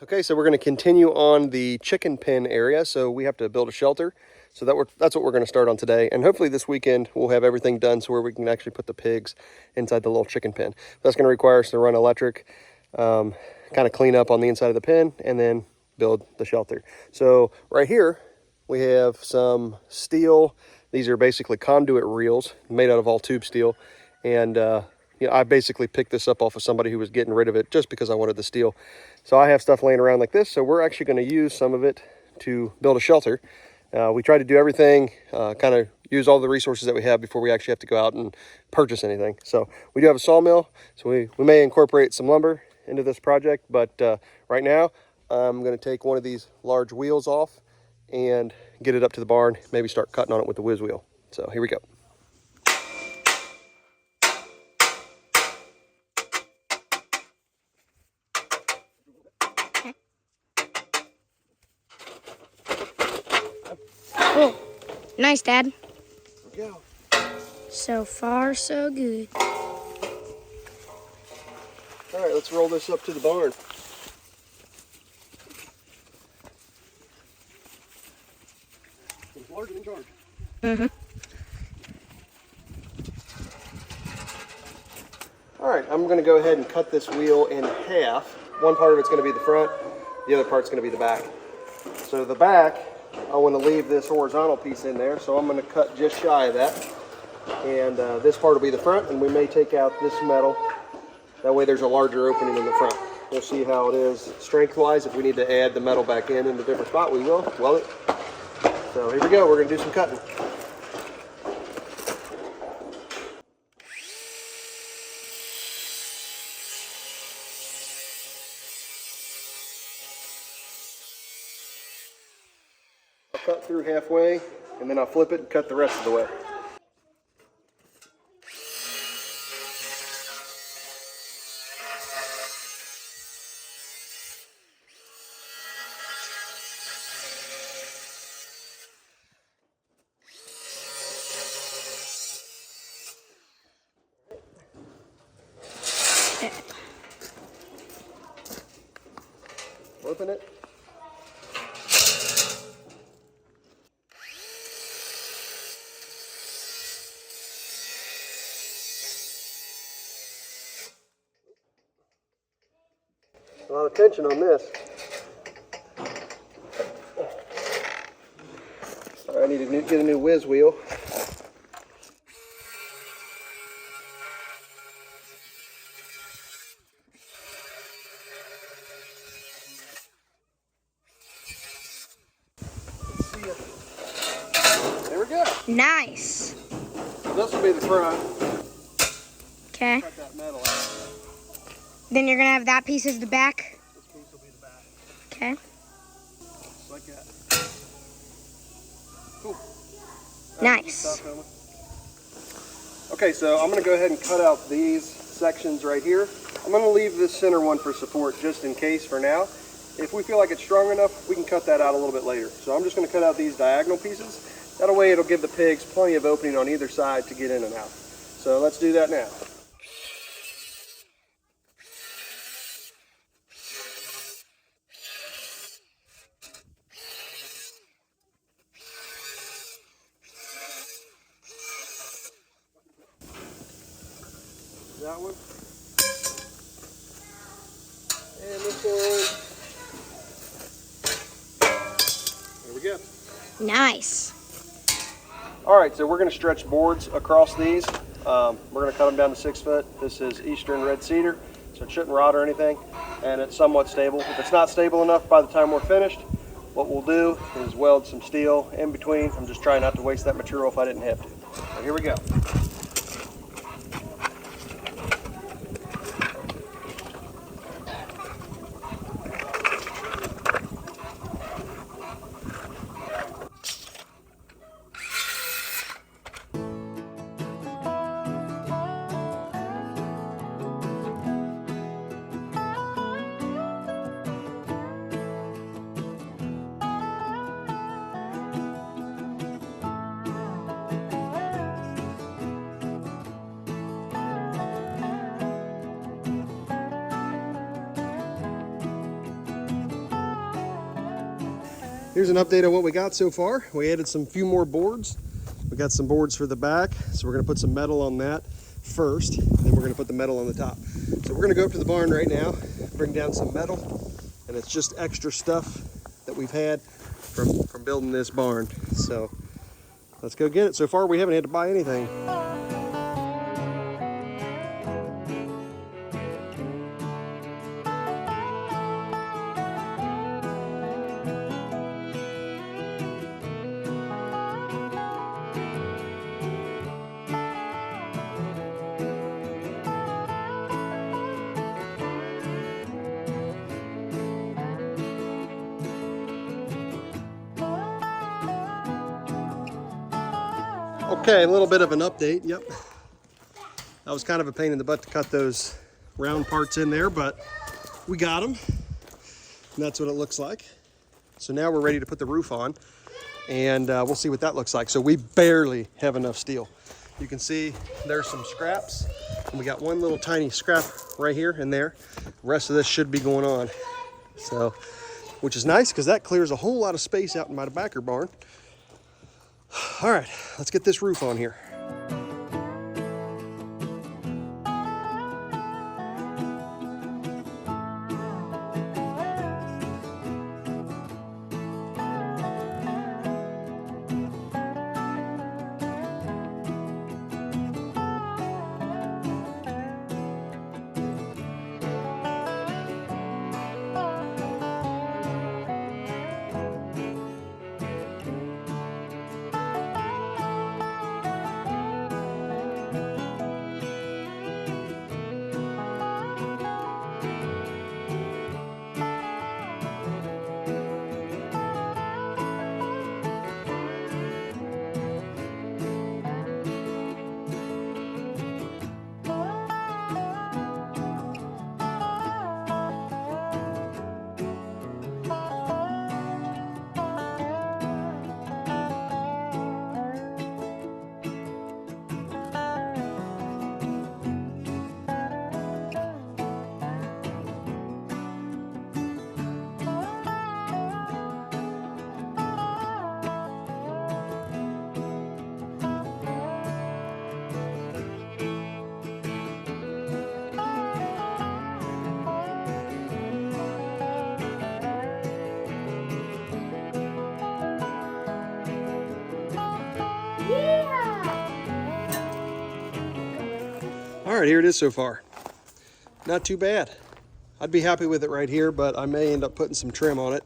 Okay, so we're going to continue on the chicken pen area. So we have to build a shelter. So that's what we're going to start on today. And hopefully this weekend we'll have everything done so where we can actually put the pigs inside the little chicken pen. That's going to require us to run electric, kind of clean up on the inside of the pen, and then build the shelter. So right here we have some steel. These are basically conduit reels made out of all tube steel. And I basically picked this up off of somebody who was getting rid of it just because I wanted the steel. So I have stuff laying around like this. So we're actually going to use some of it to build a shelter. We try to do everything, kind of use all the resources that we have before we actually have to go out and purchase anything. So we do have a sawmill, so we may incorporate some lumber into this project. But right now, I'm going to take one of these large wheels off and get it up to the barn, maybe start cutting on it with the whiz wheel. So here we go. Cool. Nice, Dad. Here we go. So far, so good. All right, let's roll this up to the barn. It's large and in charge. Mm-hmm. All right, I'm going to go ahead and cut this wheel in half. One part of it's going to be the front, the other part's going to be the back. So the back, I want to leave this horizontal piece in there, so I'm going to cut just shy of that. And this part will be the front, and we may take out this metal. That way there's a larger opening in the front. We'll see how it is strength-wise. If we need to add the metal back in a different spot, we will weld it. So here we go, we're going to do some cutting. I'll cut through halfway, and then I'll flip it and cut the rest of the way. Flipping it. A lot of tension on this. I need to get a new whiz wheel. There we go. Nice. So this will be the front. Okay. Cut that metal out. Then you're going to have that piece as the back? This piece will be the back. Okay. Just like that. Cool. Nice. Okay, so I'm going to go ahead and cut out these sections right here. I'm going to leave this center one for support just in case for now. If we feel like it's strong enough, we can cut that out a little bit later. So I'm just going to cut out these diagonal pieces. That way it'll give the pigs plenty of opening on either side to get in and out. So let's do that now. That one. And this one. There we go. Nice. All right, so we're going to stretch boards across these. We're going to cut them down to 6 foot. This is Eastern red cedar, so it shouldn't rot or anything, and it's somewhat stable. If it's not stable enough by the time we're finished, what we'll do is weld some steel in between. I'm just trying not to waste that material if I didn't have to. So here we go. Here's an update on what we got so far. We added some few more boards. We got some boards for the back, so we're gonna put some metal on that first, then we're gonna put the metal on the top. So we're gonna go up to the barn right now, bring down some metal, and it's just extra stuff that we've had from building this barn. So let's go get it. So far we haven't had to buy anything. Okay, a little bit of an update. Yep. That was kind of a pain in the butt to cut those round parts in there, but we got them. And that's what it looks like. So now we're ready to put the roof on, and we'll see what that looks like. So we barely have enough steel. You can see there's some scraps, and we got one little tiny scrap right here and there. The rest of this should be going on. So, which is nice because that clears a whole lot of space out in my backer barn. All right, let's get this roof on here. All right, here it is so far. Not too bad. I'd be happy with it right here, but I may end up putting some trim on it.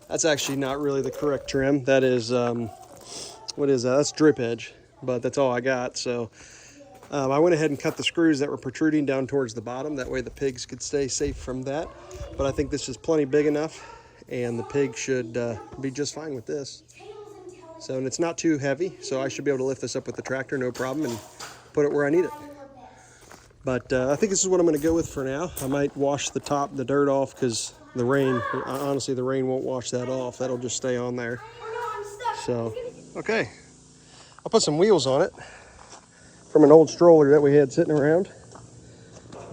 That's actually not really the correct trim. That is, what is that? That's drip edge, but that's all I got. So I went ahead and cut the screws that were protruding down towards the bottom. That way the pigs could stay safe from that. But I think this is plenty big enough, and the pig should be just fine with this. So, and it's not too heavy, so I should be able to lift this up with the tractor, no problem, and put it where I need it. But I think this is what I'm going to go with for now. I might wash the top, the dirt off, because the rain, honestly, the rain won't wash that off. That'll just stay on there. So, okay. I'll put some wheels on it from an old stroller that we had sitting around.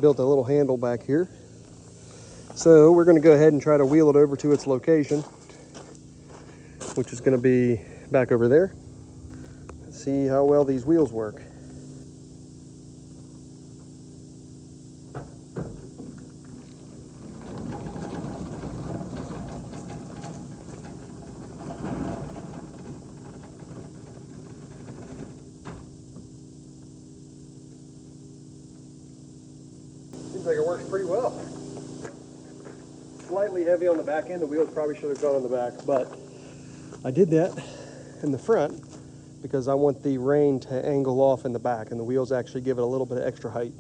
Built a little handle back here. So we're going to go ahead and try to wheel it over to its location, which is going to be back over there. Let's see how well these wheels work. Seems like it works pretty well. Slightly heavy on the back end. The wheels probably should have gone on the back, but I did that in the front because I want the rein to angle off in the back, and the wheels actually give it a little bit of extra height.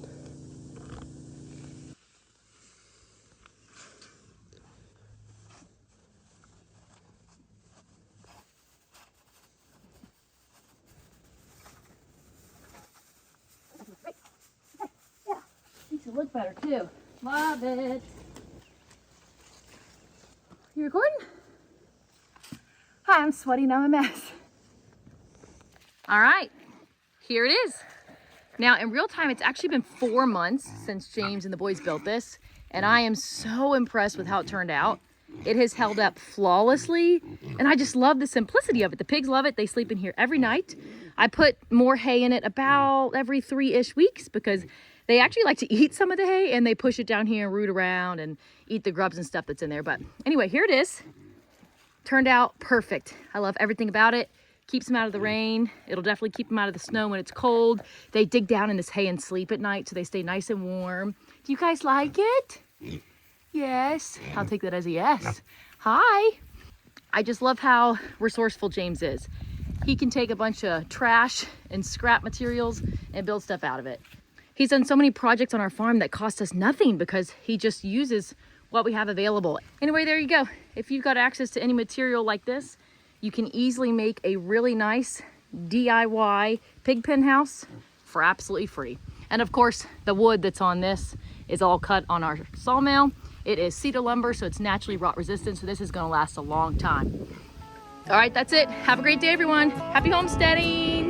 Makes it look better too. Love it. You recording? Hi, I'm sweating. I'm a mess. All right, here it is. Now in real time, it's actually been 4 months since James and the boys built this, and I am so impressed with how it turned out. It has held up flawlessly, and I just love the simplicity of it. The pigs love it. They sleep in here every night. I put more hay in it about every 3-ish weeks because they actually like to eat some of the hay, and they push it down here and root around and eat the grubs and stuff that's in there. But anyway, here it is. Turned out perfect. I love everything about it. Keeps them out of the rain. It'll definitely keep them out of the snow when it's cold. They dig down in this hay and sleep at night, so they stay nice and warm. Do you guys like it? Yes. I'll take that as a yes. Hi. I just love how resourceful James is. He can take a bunch of trash and scrap materials and build stuff out of it. He's done so many projects on our farm that cost us nothing because he just uses what we have available. Anyway, there you go. If you've got access to any material like this, you can easily make a really nice DIY pig pen house for absolutely free. And of course, the wood that's on this is all cut on our sawmill. It is cedar lumber, so it's naturally rot resistant, so this is gonna last a long time. All right, that's it. Have a great day, everyone. Happy homesteading.